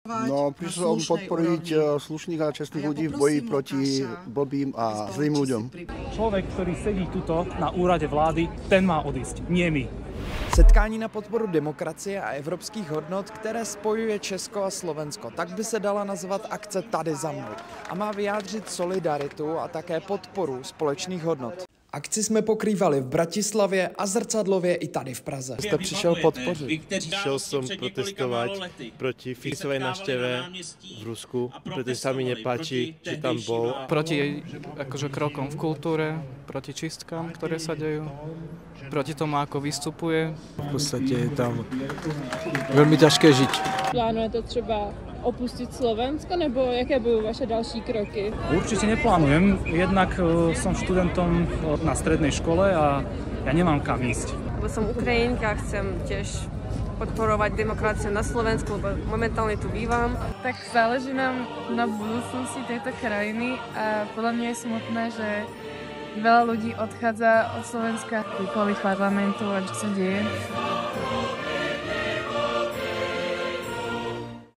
No, prišiel som podporiť slušných a čestných ľudí v boji proti blbým a zlým ľuďom. Človek, ktorý sedí tuto na úrade vlády, ten má odísť, nie my. Setkání na podporu demokracie a evropských hodnot, které spojuje Česko a Slovensko, tak by se dala nazvat akce Tady za mnou a má vyjádřit solidaritu a také podporu společných hodnot. Akci jsme pokrývali v Bratislavě a zrcadlově i tady v Praze. Jste přišel podpořit? Šiel som protestovať proti Ficovej návšteve v Rusku, pretože sa mi nepáči, že tam bol. Proti akože krokom v kultúre, proti čistkám, ktoré sa dejú, proti tomu, ako vystupuje. V podstate je tam veľmi ťažké žiť. Plánujete třeba opustit Slovensko, nebo jaké budou vaše další kroky? Určite neplánujem, jednak som študentom na strednej škole a ja nemám kam ísť. Lebo som Ukrajinka, chcem tiež podporovať demokraciu na Slovensku, lebo momentálne tu bývam. Tak záleží nám na budúcnosti tejto krajiny a podľa mňa je smutné, že veľa ľudí odchádza od Slovenska kvôli parlamentu a čo sa deje.